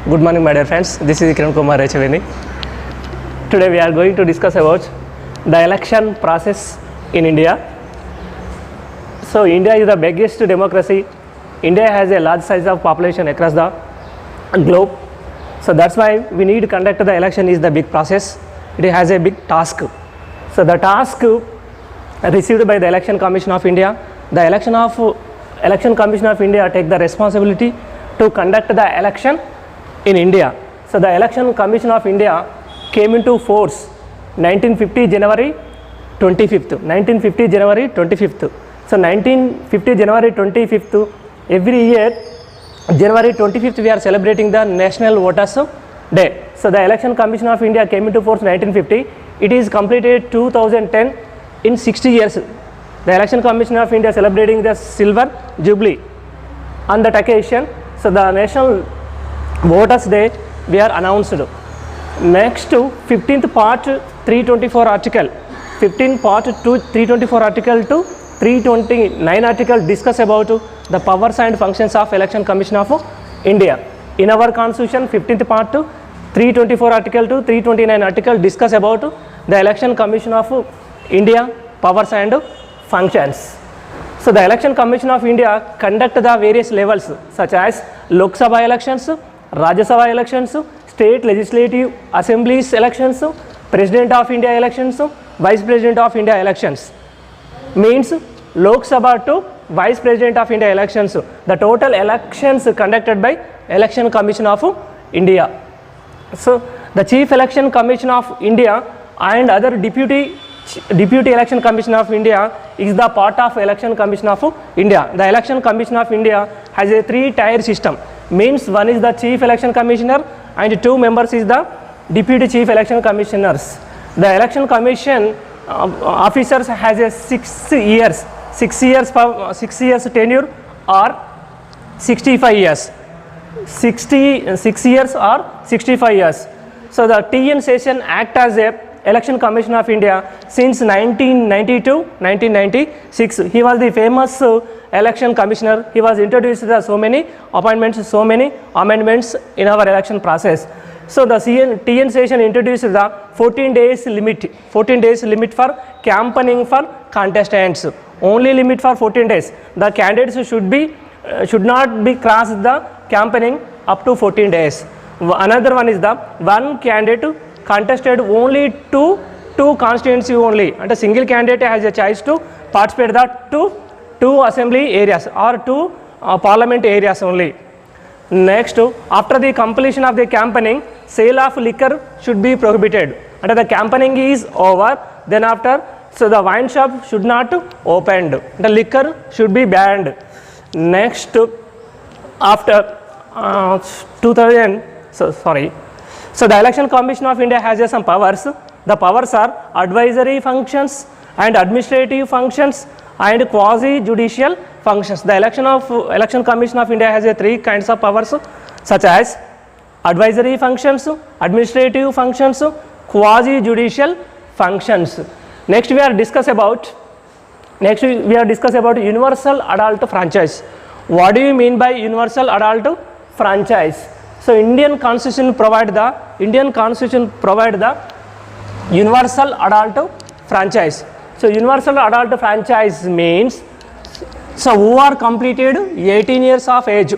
Good morning, my dear friends. This is Kiran Kumar Rechaveni. Today we are going to discuss about the election process in India. So India is the biggest democracy. India has a large size of population across the globe. So that's why we need to conduct the election is the big process. It has a big task. So the task received by the Election Commission of India, the Election Commission of India take the responsibility to conduct the election in India. So the Election Commission of India came into force 1950 January 25th. 1950 January 25th. So 1950 January 25th, every year January 25th we are celebrating the National Voters Day. So the Election Commission of India came into force 1950. It is completed 2010 in 60 years. The Election Commission of India celebrating the Silver Jubilee. On that occasion, so the National Voters Day we are announced. Next to 15th part 324 article, 15th part to 324 article to 329 article discuss about the powers and functions of Election Commission of India. In our constitution 15th part to 324 article to 329 article discuss about the Election Commission of India powers and functions. So the Election Commission of India conduct the various levels such as Lok Sabha elections, Rajya Sabha elections, state legislative assemblies elections, President of India elections, Vice President of India elections. Means Lok Sabha to Vice President of India elections. The total elections conducted by Election Commission of India. So the Chief Election Commission of India and other Deputy Election Commission of India is the part of Election Commission of India. The Election Commission of India has a 3-tier system. Means one is the Chief Election Commissioner and 2 members is the Deputy Chief Election Commissioners. The Election Commission officers has a 6 years tenure or 65 years. 6 years or 65 years. So the TN Session act as a Election Commission of India since 1990 to 1996. He was the famous election commissioner. He was introduced so many appointments, so many amendments in our election process. So the TN Session introduced the 14 days limit for campaigning for contestants. Only limit for 14 days. The candidates should not be crossed the campaigning up to 14 days. Another one is the one candidate contested only two constituency only, and a single candidate has a choice to participate that two assembly areas or 2 parliament areas only. Next, after the completion of the campaigning, sale of liquor should be prohibited. And the campaigning is over, then after, so the wine shop should not opened. The liquor should be banned. Next, after So the Election Commission of India has some powers. The powers are advisory functions and administrative functions and quasi-judicial functions. The Election Commission of India has 3 kinds of powers such as advisory functions, administrative functions, quasi-judicial functions. Next we are discuss about universal adult franchise. What do you mean by universal adult franchise? So Indian Constitution provide the universal adult franchise. So universal adult franchise means who are completed 18 years of age,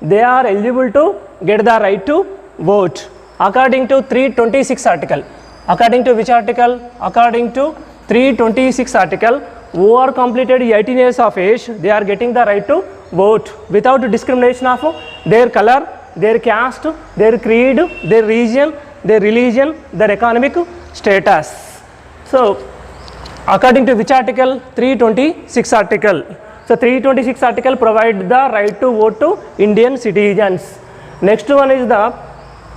they are eligible to get the right to vote according to 326 article. According to which article? According to 326 article, who are completed 18 years of age, they are getting the right to vote without discrimination of their color, their caste, their creed, their region, their religion, their economic status. So according to which article? 326 article. So 326 article provide the right to vote to Indian citizens. Next one is the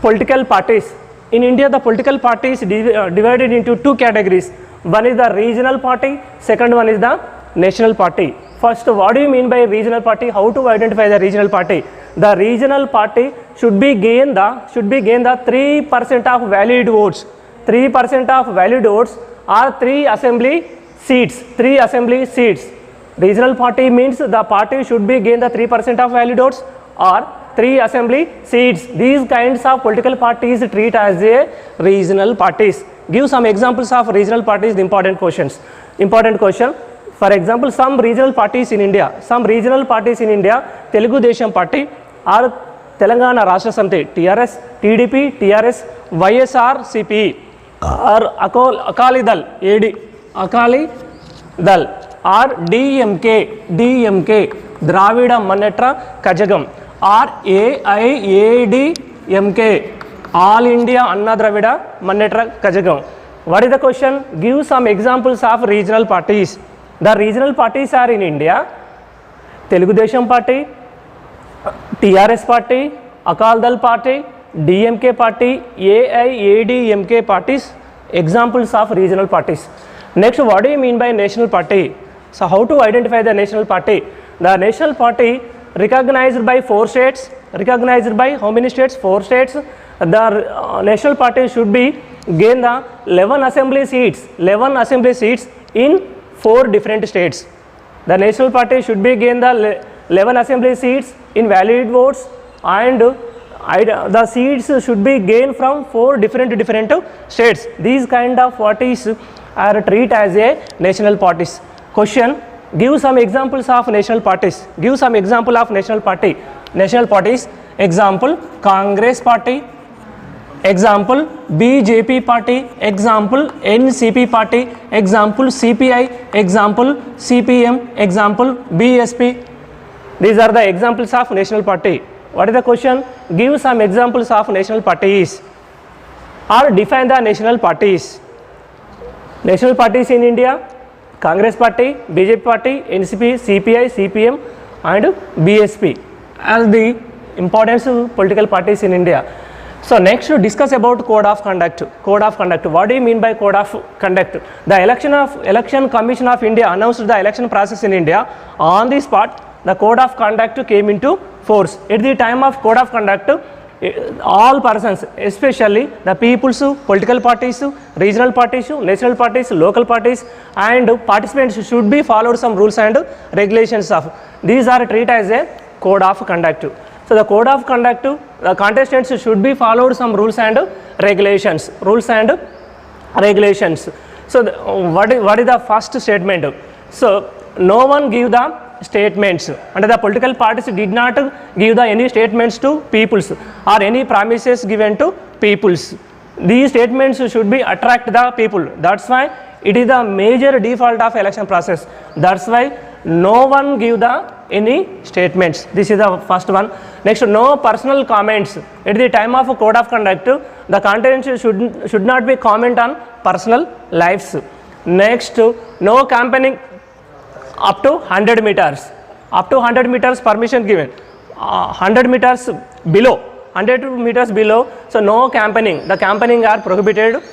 political parties. In India, the political parties divided into 2 categories. One is the regional party, second one is the national party. First, what do you mean by regional party? How to identify the regional party? The regional party should be gain the 3% of valid votes. 3% of valid votes are 3 assembly seats. Regional party means the party should be gain the 3% of valid votes or 3 assembly seats. These kinds of political parties treat as a regional parties. Give some examples of regional parties, the important questions. Important question. For example, some regional parties in India, Telugu Desam Party or Telangana Rashtra Samiti, TRS, TDP, TRS, YSR, CPE or Akali Dal, AD, Akali Dal or DMK, Dravida Mannetra Kajagam or AIADMK, All India Anna Dravida Mannetra Kajagam. What is the question? Give some examples of regional parties. The regional parties are in India: Telugu Desam Party, TRS Party, Akal Dal Party, DMK Party, AIADMK parties. Examples of regional parties. Next, what do you mean by national party? So how to identify the national party? The national party recognized by 4 states. Recognized by how many states? 4 states. The national party should be gain the 11 assembly seats in 4 different states. The national party should be gain the 11 assembly seats in valid votes, and the seats should be gained from 4 different states. These kind of parties are treated as a national parties. Question: give some examples of national parties. Give some example of national parties. Example: Congress Party. Example: BJP Party. Example: NCP Party. Example: CPI. Example: CPM. Example: BSP. These are the examples of national party. What is the question? Give some examples of national parties or define the national parties. National parties in India: Congress Party, BJP Party, NCP, CPI, CPM and BSP as the important political parties in India. So next, to discuss about code of conduct. What do you mean by code of conduct? The Election Commission of India announced the election process in India. On the spot, the code of conduct came into force. At the time of code of conduct, all persons, especially the people's political parties, regional parties, national parties, local parties and participants should be followed some rules and regulations of. These are treated as a code of conduct. So the code of conduct, the contestants should be followed some rules and regulations. So what is the first statement? So no one give the statements, and the political parties did not give any statements to peoples or any promises given to peoples. These statements should be attract the people. That's why it is the major default of election process. That's why no one give the any statements. This is the first one. Next, no personal comments. At the time of code of conduct, the contents should not be comment on personal lives. Next, no campaigning up to 100 meters. Up to 100 meters permission given. 100 meters below. So no campaigning. The campaigning are prohibited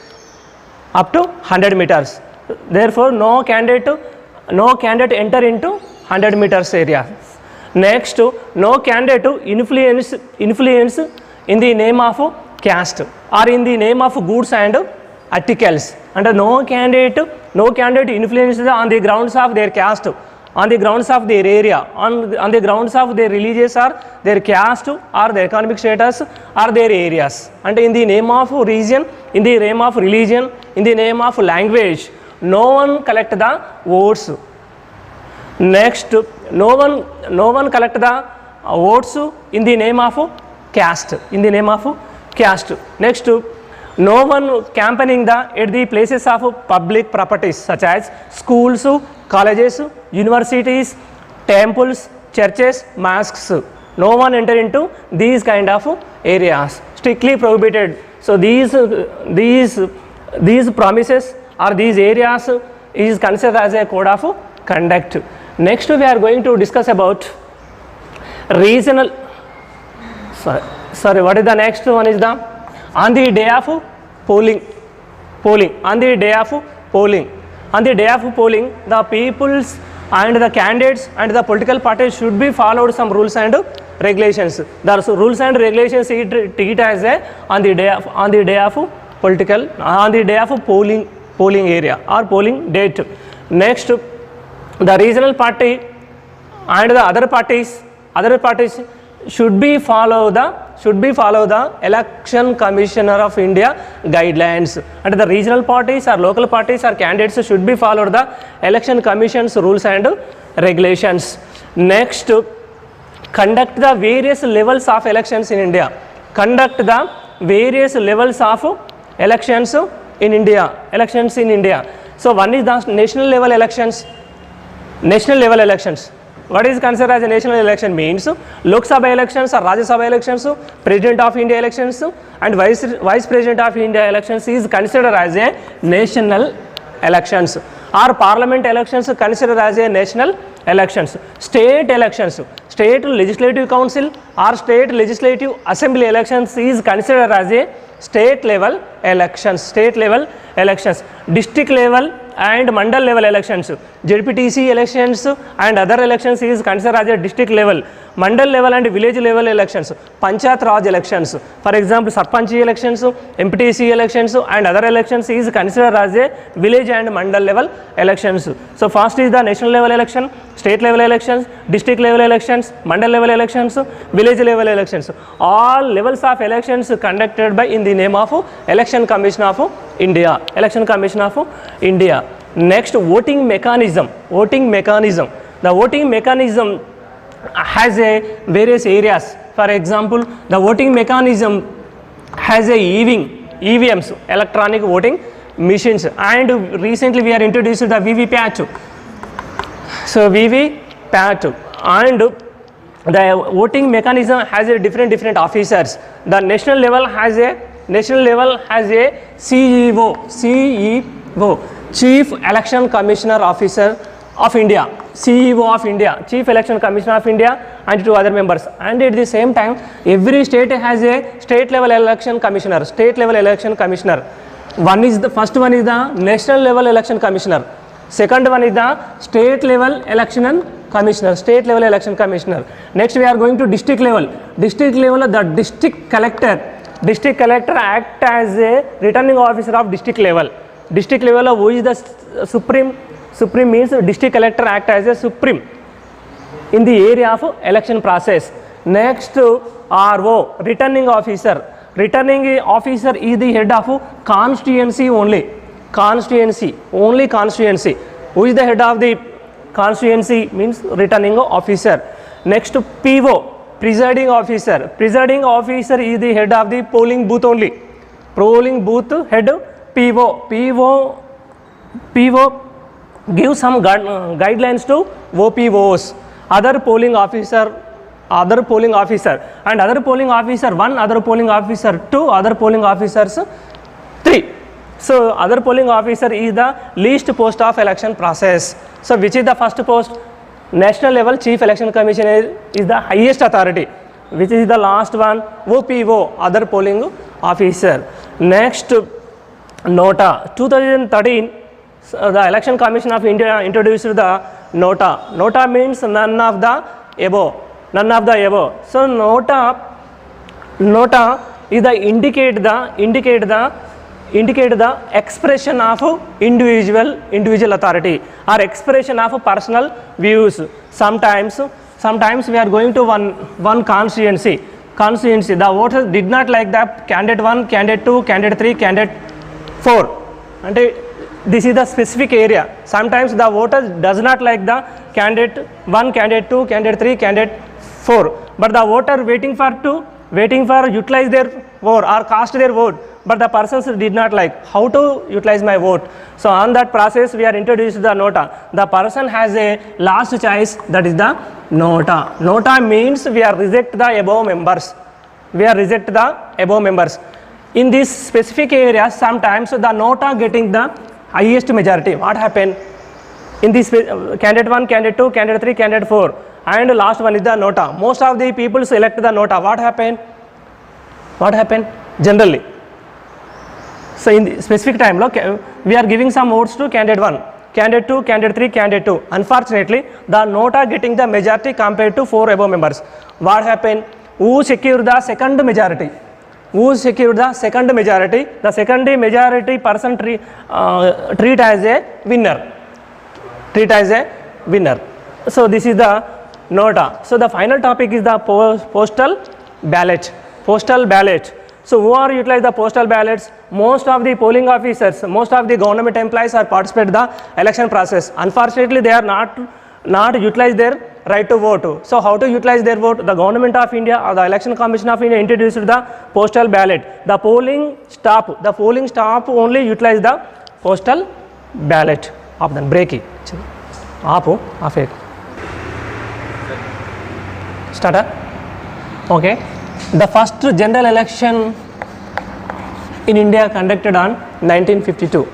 up to 100 meters. Therefore, no candidate enter into 100 meters area. Next, no candidate to influence in the name of caste or in the name of goods and articles. And no candidate influence on the grounds of their caste, on the grounds of their area, on the grounds of their religious or their caste or their economic status or their areas. And in the name of region, in the name of religion, in the name of language, no one collect the votes. Next, no one collect the votes in the name of caste. Next, no one campaigning at the places of public properties such as schools, colleges, universities, temples, churches, mosques. No one enter into these kind of areas. Strictly prohibited. So these promises or these areas is considered as a code of conduct. Next, we are going to discuss about regional. Sorry, what is the next one? Is the on the day of polling. On the day of polling, the peoples and the candidates and the political parties should be followed some rules and regulations. The rules and regulations treat as a on the day of polling area or polling date. Next, the regional party and the other parties should be follow the Election Commissioner of India guidelines. And the regional parties or local parties or candidates should be follow the Election Commission's rules and regulations. Next, conduct the various levels of elections in India. Conduct the various levels of elections in India. So one is the national level elections. What is considered as a national election means Lok Sabha elections or Rajya Sabha elections, President of India elections and Vice President of India elections is considered as a national elections, or Parliament elections considered as a national elections. State elections, State Legislative Council or State Legislative Assembly elections is considered as a state level elections. District level and mandal level elections, JPTC elections and other elections is considered as a district level. Mandal level and village level elections, Panchayat Raj elections, for example Sarpanch elections, MPTC elections and other elections is considered as a village and mandal level elections. So first is the national level election, state level elections, district level elections, mandal level elections, village level elections. All levels of elections conducted by in the name of Election Commission of India. Next, voting mechanism. The voting mechanism has a various areas. For example, the voting mechanism has a EVMs, electronic voting machines, and recently we are introduced the VVPAT. So VVPAT, and the voting mechanism has a different officers. The national level has a CEO, Chief Election Commissioner Officer of India, CEO of India, Chief Election Commissioner of India, and two other members. And at the same time, every state has a state level election commissioner. First one is the national level election commissioner. Second one is the state level election commissioner. Next we are going to district level. The district collector act as a returning officer of district level. Who is the supreme means district collector act as a supreme in the area of election process. Next, RO, returning officer is the head of constituency only. Who is the head of the constituency means returning officer. Next, PO, presiding officer is the head of the polling booth only. Head. PO give some guidelines to OPOs, other polling officer, and other polling officer 1, other polling officer 2, other polling officers 3. So other polling officer is the least post of election process. So which is the first post? National level Chief Election Commissioner is the highest authority. Which is the last one? OPO, other polling officer. Next, NOTA. 2013, the Election Commission of India introduced the NOTA. NOTA means none of the above. So NOTA is the indicate the expression of individual authority or expression of personal views. Sometimes we are going to one constituency. The voters did not like the candidate 1, candidate 2, candidate 3, candidate 4. And this is the specific area. Sometimes the voters does not like the candidate 1, candidate 2, candidate 3, candidate 4. But the voter waiting for utilize their vote or cast their vote. But the persons did not like how to utilize my vote. So on that process we are introduced the NOTA. The person has a last choice, that is the NOTA. NOTA means we are reject the above members. In this specific area, sometimes the NOTA getting the highest majority. What happened? In this candidate 1, candidate 2, candidate 3, candidate 4, and last one is the NOTA. Most of the people select the NOTA. What happened? Generally. So in the specific time, we are giving some votes to candidate 1, candidate 2, candidate 3, candidate 2. Unfortunately, the NOTA getting the majority compared to 4 above members. What happened? Who secured the second majority? The second majority person treat as a winner. So this is the nota. So the final topic is the postal ballot. Postal ballot. So who are utilize the postal ballots? Most of the polling officers, most of the government employees are participate the election process. Unfortunately, they are not utilize their right to vote. So how to utilize their vote? The government of India or the election commission of India introduced the postal ballot. The polling stop only utilize the postal ballot. Off then break it. Off it. Start. Okay. The first general election in India conducted on 1952.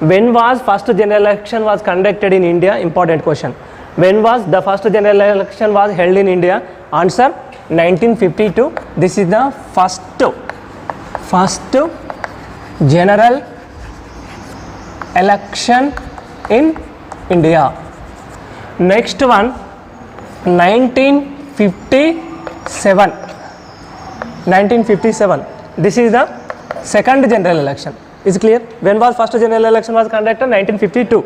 When was first general election was conducted in India? Important question. When was the first general election was held in India? Answer 1952. This is the first general election in India. Next one 1957. 1957. This is the second general election. Is clear? When was first general election was conducted? 1952.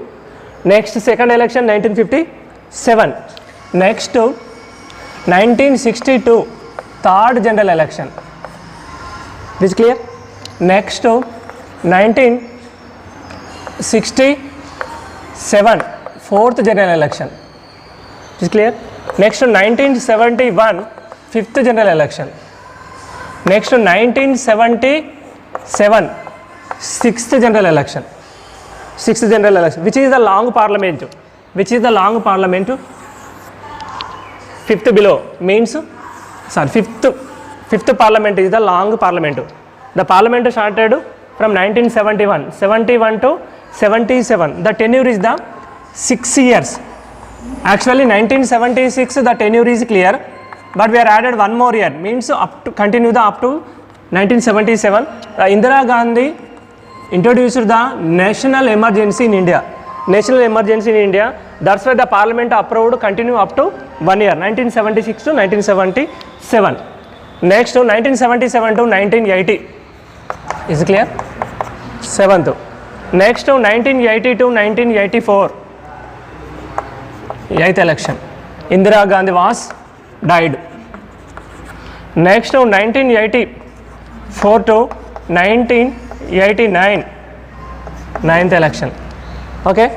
Next second election 1957. Next 1962 third general election. Is clear? Next 1967 fourth general election. Is clear? Next 1971 fifth general election. Next 1977 sixth general election. Sixth general election. Which is the long parliament? Which is the long parliament? Fifth below means fifth parliament is the long parliament. The parliament started from 1971 to 77. The tenure is the 6 years. Actually 1976 the tenure is clear, but we are added one more year, means up to 1977. Indira Gandhi introduced the national emergency in India. National emergency in India. That's why the parliament approved continue up to 1 year, 1976 to 1977. Next 1977 to 1980. Is it clear? 7th. Next 1980 to 1984. 8th election. Indira Gandhi was died. Next 1984 to 1989. 9th election. Okay.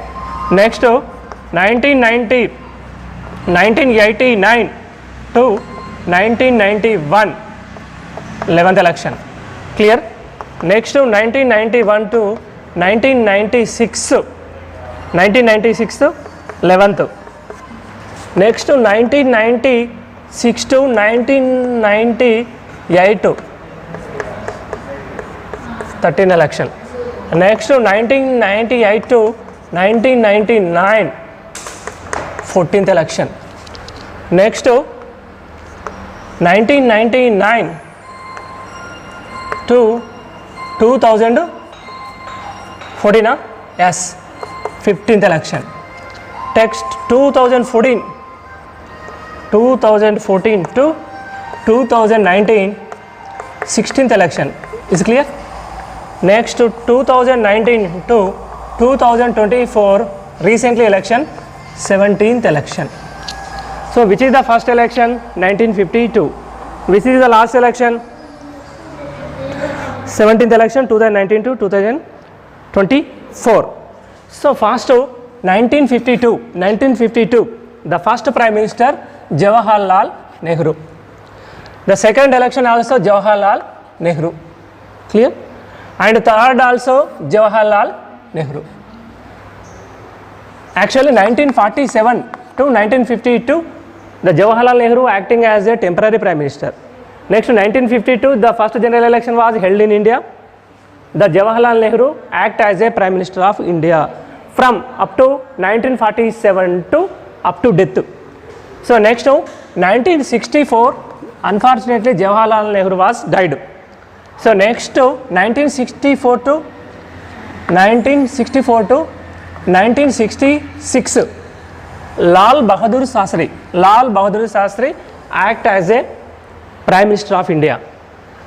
Next 1989 to 1991. 11th election. Clear? Next 1991 to 1996. 11th. Next 1996 to 1998. 13th election. Next 1998 to 1999. 14th election. Next 1999 to 2014. Yes, 15th election. Text 2014 to 2019. 16th election. Is clear? Next to 2019 to 2024 recently election, 17th election. So which is the first election? 1952. Which is the last election? 17th election, 2019 to 2024. So first 1952, the first Prime Minister Jawaharlal Nehru. The second election also Jawaharlal Nehru. Clear? And third also Jawaharlal Nehru. Actually 1947 to 1952, the Jawaharlal Nehru acting as a temporary Prime Minister. Next 1952, the first general election was held in India. The Jawaharlal Nehru act as a Prime Minister of India from up to 1947 to up to death. So next 1964, unfortunately Jawaharlal Nehru was died. So next 1964 to 1966, Lal Bahadur Shastri act as a Prime Minister of India.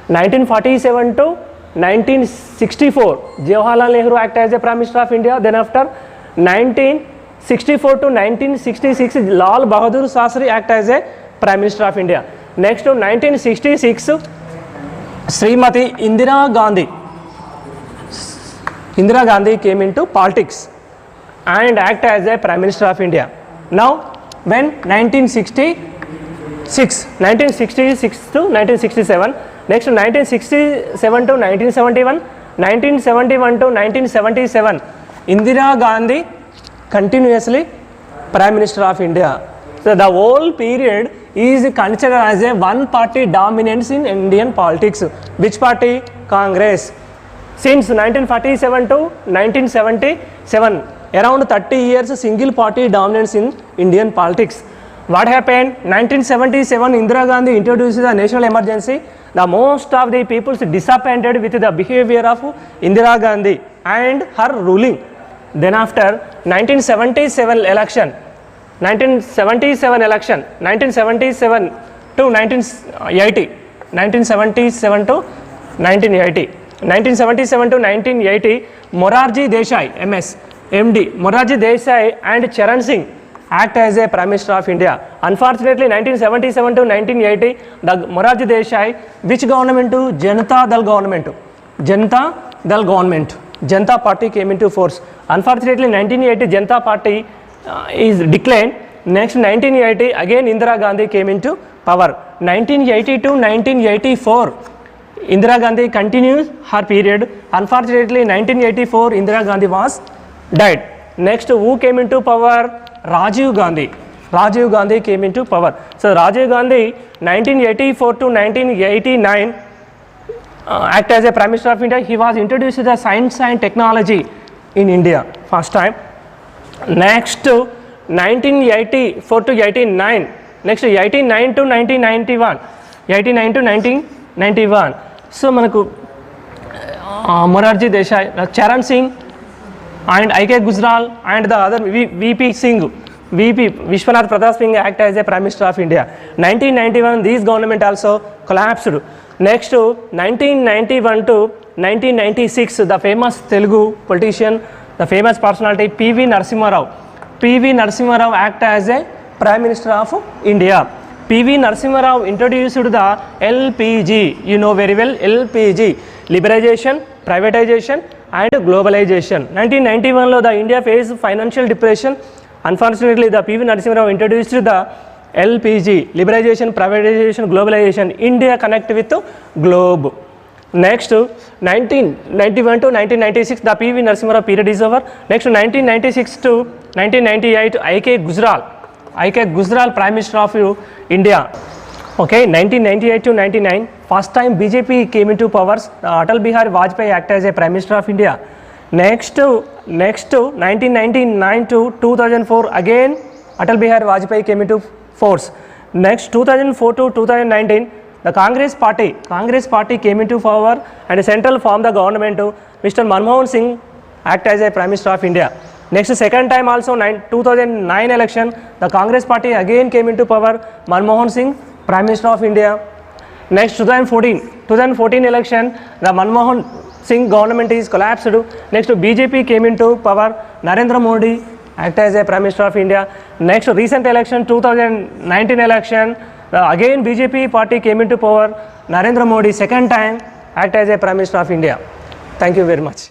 1947 to 1964, Jawaharlal Nehru act as a Prime Minister of India. Then after 1966 1964 to 1966, Lal Bahadur Shastri act as a Prime Minister of India. Next to 1966, Srimati Indira Gandhi came into politics and act as a Prime Minister of India. Now, when 1966 to 1967, next 1967 to 1971, 1971 to 1977, Indira Gandhi continuously Prime Minister of India. So the whole period is considered as a one party dominance in Indian politics. Which party? Congress. Since 1947 to 1977, around 30 years single party dominance in Indian politics. What happened? 1977, Indira Gandhi introduced the national emergency. The most of the people disappointed with the behavior of Indira Gandhi and her ruling. Then after 1977 election, 1977 to 1980, 1977 to 1980, 1977 to 1980, Morarji Desai, MS, MD, Morarji Desai and Charan Singh act as a Prime Minister of India. Unfortunately, 1977 to 1980, the Morarji Desai, which government? Janata Dal government. Janata Dal government. Janata Party came into force. Unfortunately, 1980 Janata Party is declined. Next 1980 again Indira Gandhi came into power. 1980 to 1984 Indira Gandhi continues her period. Unfortunately, 1984 Indira Gandhi was died. Next, who came into power? Rajiv Gandhi. Rajiv Gandhi came into power. So Rajiv Gandhi 1984 to 1989 act as a Prime Minister of India. He was introduced to the science and technology in India first time. Next 1984 to 89. Next 89 to 1991. 89 to 1991. So manaku Morarji Desai, Charan Singh and I.K. Gujral and the other VP Singh, VP Vishwanath Pratap Singh act as a Prime Minister of India. 1991 this government also collapsed. Next 1991 to 1996 the famous Telugu politician, the famous personality P.V. Narasimha Rao. P.V. Narasimha Rao act as a Prime Minister of India. P.V. Narasimha Rao introduced the LPG, you know very well, LPG, liberalization, privatization and globalization. 1991 lo the India faced financial depression. Unfortunately, the P.V. Narasimha Rao introduced the LPG, liberalization, privatization, globalization. India connect with the globe. Next 1991 to 1996 the P.V. Narasimha Rao period is over. Next 1996 to 1998 I.K. Gujral Prime Minister of India. Okay, 1998 to 99 first time BJP came into power. Atal Bihari Vajpayee act as a Prime Minister of India. Next 1999 to 2004 again Atal Bihari Vajpayee came into force. Next 2004 to 2019 the Congress party came into power and central formed the government. Mr. Manmohan Singh act as a Prime Minister of India. Next second time also 2009 election the Congress party again came into power. Manmohan Singh Prime Minister of India. Next 2014 election the Manmohan Singh government is collapsed. Next BJP came into power. Narendra Modi act as a Prime Minister of India. Next recent election 2019 election again BJP party came into power. Narendra Modi second time act as a Prime Minister of India. Thank you very much.